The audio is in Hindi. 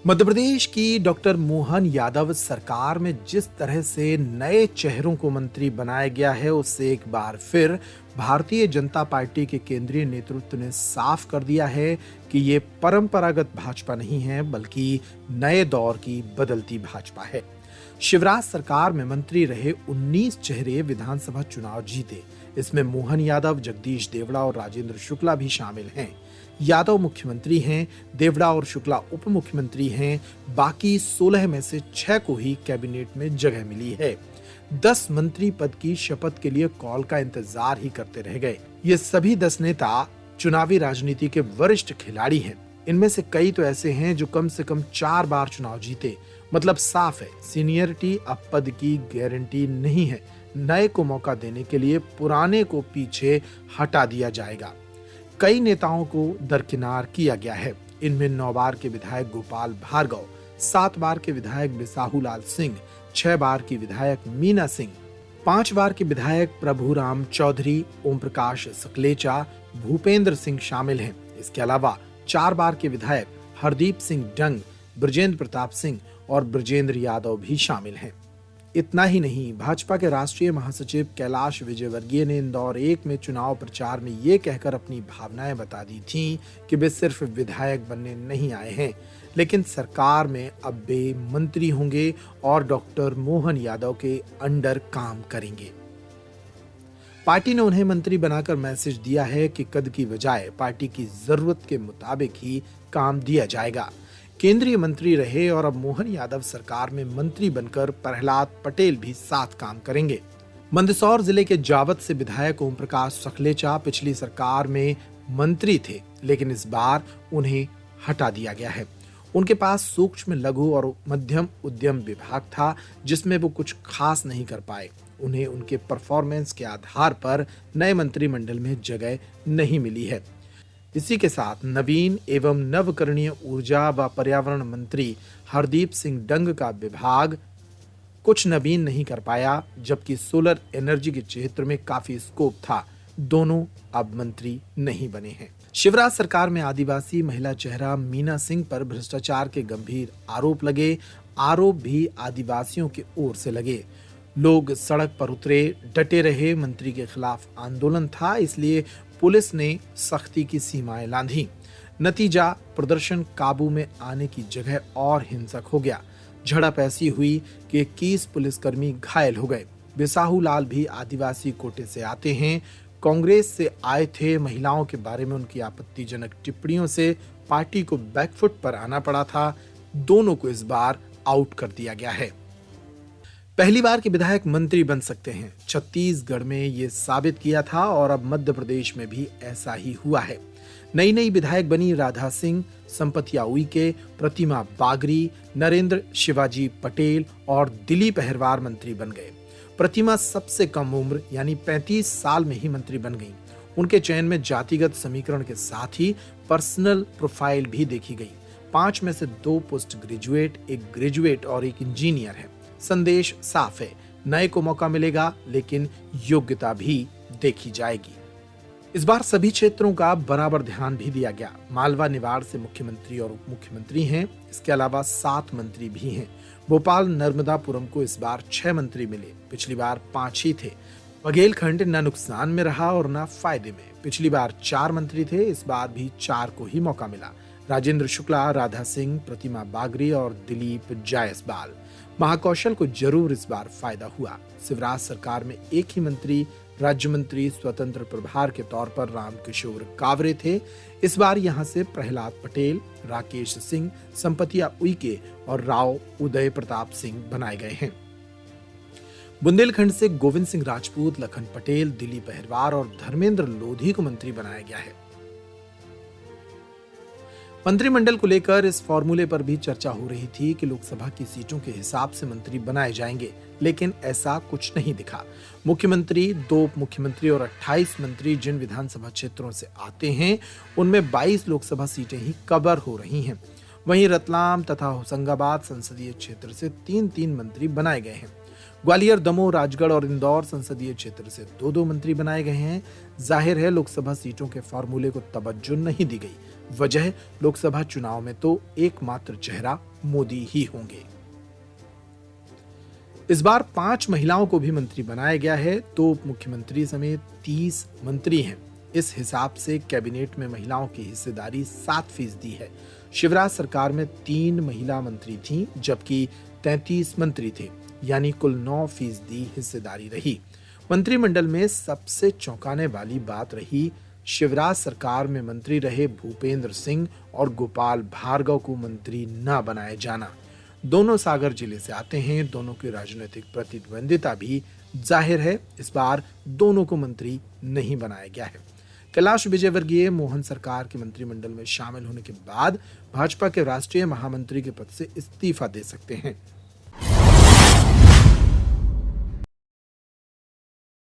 मध्य प्रदेश की डॉक्टर मोहन यादव सरकार में जिस तरह से नए चेहरों को मंत्री बनाया गया है, उससे एक बार फिर भारतीय जनता पार्टी के केंद्रीय नेतृत्व ने साफ कर दिया है कि ये परंपरागत भाजपा नहीं है, बल्कि नए दौर की बदलती भाजपा है। शिवराज सरकार में मंत्री रहे 19 चेहरे विधानसभा चुनाव जीते। इसमें मोहन यादव, जगदीश देवड़ा और राजेंद्र शुक्ला भी शामिल हैं। यादव मुख्यमंत्री हैं, देवड़ा और शुक्ला उप मुख्यमंत्री हैं। बाकी 16 में से 6 को ही कैबिनेट में जगह मिली है। 10 मंत्री पद की शपथ के लिए कॉल का इंतजार ही करते रह गए। ये सभी 10 नेता चुनावी राजनीति के वरिष्ठ खिलाड़ी हैं। इनमें से कई तो ऐसे हैं जो कम से कम 4 बार चुनाव जीते। मतलब साफ है, सीनियरिटी अब पद की गारंटी नहीं है। नए को मौका देने के लिए पुराने को पीछे हटा दिया जाएगा। कई नेताओं को दरकिनार किया गया है। इनमें 9 बार के विधायक गोपाल भार्गव, 7 बार के विधायक बिसाहू लाल सिंह, 6 बार की विधायक मीना सिंह, 5 बार के विधायक प्रभुराम चौधरी, ओम प्रकाश सकलेचा, भूपेंद्र सिंह शामिल हैं। इसके अलावा 4 बार के विधायक हरदीप सिंह डंग, ब्रजेंद्र प्रताप सिंह और ब्रजेंद्र यादव भी शामिल हैं। इतना ही नहीं, भाजपा के राष्ट्रीय महासचिव कैलाश विजयवर्गीय ने इंदौर 1 में चुनाव प्रचार में ये कहकर अपनी भावनाएं बता दी थीं कि वे सिर्फ विधायक बनने नहीं आए हैं, लेकिन सरकार में अब वे मंत्री होंगे और डॉक्टर मोहन यादव के अंडर काम करेंगे। पार्टी ने उन्हें मंत्री बनाकर मैसेज दिया है कि कद की बजाय पार्टी की जरूरत के मुताबिक ही काम दिया जाएगा। केंद्रीय मंत्री रहे और अब मोहन यादव सरकार में मंत्री बनकर प्रहलाद पटेल भी साथ काम करेंगे। मंदसौर जिले के जावत से विधायक ओम प्रकाश सकलेचा पिछली सरकार में मंत्री थे, लेकिन इस बार उन्हें हटा दिया गया है। उनके पास सूक्ष्म, लघु और मध्यम उद्यम विभाग था, जिसमें वो कुछ खास नहीं कर पाए। उन्हें उनके परफॉर्मेंस के आधार पर नए मंत्रिमंडल में जगह नहीं मिली है। इसी के साथ नवीन एवं नवकरणीय ऊर्जा व पर्यावरण मंत्री हरदीप सिंह डंग का विभाग कुछ नवीन नहीं कर पाया, जबकि सोलर एनर्जी के क्षेत्र में काफी स्कोप था। दोनों अब मंत्री नहीं बने हैं। शिवराज सरकार में आदिवासी महिला चेहरा मीना सिंह पर भ्रष्टाचार के गंभीर आरोप लगे। आरोप भी आदिवासियों की ओर से लगे। लोग सड़क पर उतरे, डटे रहे। मंत्री के खिलाफ आंदोलन था, इसलिए पुलिस ने सख्ती की सीमाएं लांघी। नतीजा, प्रदर्शन काबू में आने की जगह और हिंसक हो गया। झड़प ऐसी हुई कि 21 पुलिसकर्मी घायल हो गए। बिसाहू लाल भी आदिवासी कोटे से आते हैं, कांग्रेस से आए थे। महिलाओं के बारे में उनकी आपत्तिजनक टिप्पणियों से पार्टी को बैकफुट पर आना पड़ा था। दोनों को इस बार आउट कर दिया गया है। पहली बार के विधायक मंत्री बन सकते हैं। छत्तीसगढ़ में ये साबित किया था और अब मध्य प्रदेश में भी ऐसा ही हुआ है। नई नई विधायक बनी राधा सिंह, संपतिया उइके, प्रतिमा बागरी, नरेंद्र शिवाजी पटेल और दिलीप अहिरवार मंत्री बन गए। प्रतिमा सबसे कम उम्र यानी 35 साल में ही मंत्री बन गई। उनके चयन में जातिगत समीकरण के साथ ही पर्सनल प्रोफाइल भी देखी गई। 5 में से 2 पोस्ट ग्रेजुएट, एक ग्रेजुएट और एक इंजीनियर है। संदेश साफ है, नए को मौका मिलेगा, लेकिन योग्यता भी देखी जाएगी। इस बार सभी क्षेत्रों का बराबर ध्यान भी दिया गया। मालवा निवाड़ से मुख्यमंत्री और उप मुख्यमंत्री हैं। इसके अलावा 7 मंत्री भी हैं। भोपाल नर्मदापुरम को इस बार 6 मंत्री मिले। पिछली बार 5 ही थे। बघेलखंड न नुकसान में रहा और न फायदे में। पिछली बार 4 मंत्री थे, इस बार भी 4 को ही मौका मिला। राजेंद्र शुक्ला, राधा सिंह, प्रतिमा बागरी और दिलीप जायसवाल। महाकौशल को जरूर इस बार फायदा हुआ। शिवराज सरकार में एक ही मंत्री राज्य मंत्री स्वतंत्र प्रभार के तौर पर रामकिशोर कावरे थे। इस बार यहां से प्रहलाद पटेल, राकेश सिंह, संपतिया उइके और राव उदय प्रताप सिंह बनाए गए हैं। बुंदेलखंड से गोविंद सिंह राजपूत, लखन पटेल, दिलीप अहिरवार और धर्मेंद्र लोधी को मंत्री बनाया गया है। मंत्रिमंडल को लेकर इस फॉर्मूले पर भी चर्चा हो रही थी कि लोकसभा की सीटों के हिसाब से मंत्री बनाए जाएंगे, लेकिन ऐसा कुछ नहीं दिखा। मुख्यमंत्री, 2 उप मुख्यमंत्री और 28 मंत्री जिन विधानसभा क्षेत्रों से आते हैं, उनमें 22 लोकसभा सीटें ही कवर हो रही हैं। वहीं रतलाम तथा होशंगाबाद संसदीय क्षेत्र से 3-3 मंत्री बनाए गए हैं। ग्वालियर, दमोह, राजगढ़ और इंदौर संसदीय क्षेत्र से 2-2 मंत्री बनाए गए हैं। जाहिर है लोकसभा सीटों के फॉर्मूले को तवज्जो नहीं दी गई। वजह लोकसभा चुनाव में तो एकमात्र चेहरा मोदी ही होंगे। इस बार 5 महिलाओं को भी मंत्री बनाया गया है, तो उप मुख्यमंत्री समेत 30 मंत्री हैं। इस हिसाब से कैबिनेट में महिलाओं की हिस्सेदारी 7% है। शिवराज सरकार में 3 महिला मंत्री थीं, जबकि 33 मंत्री थे, यानी कुल 9% हिस्सेदारी रही। मंत्रिमंडल में सबसे चौंकाने वाली बात रही शिवराज सरकार में मंत्री रहे भूपेंद्र सिंह और गोपाल भार्गव को मंत्री न बनाए जाना। दोनों सागर जिले से आते हैं, दोनों की राजनीतिक प्रतिद्वंदिता भी जाहिर है। इस बार दोनों को मंत्री नहीं बनाया गया है। कैलाश विजयवर्गीय मोहन सरकार के मंत्रिमंडल में शामिल होने के बाद भाजपा के राष्ट्रीय महामंत्री के पद से इस्तीफा दे सकते हैं।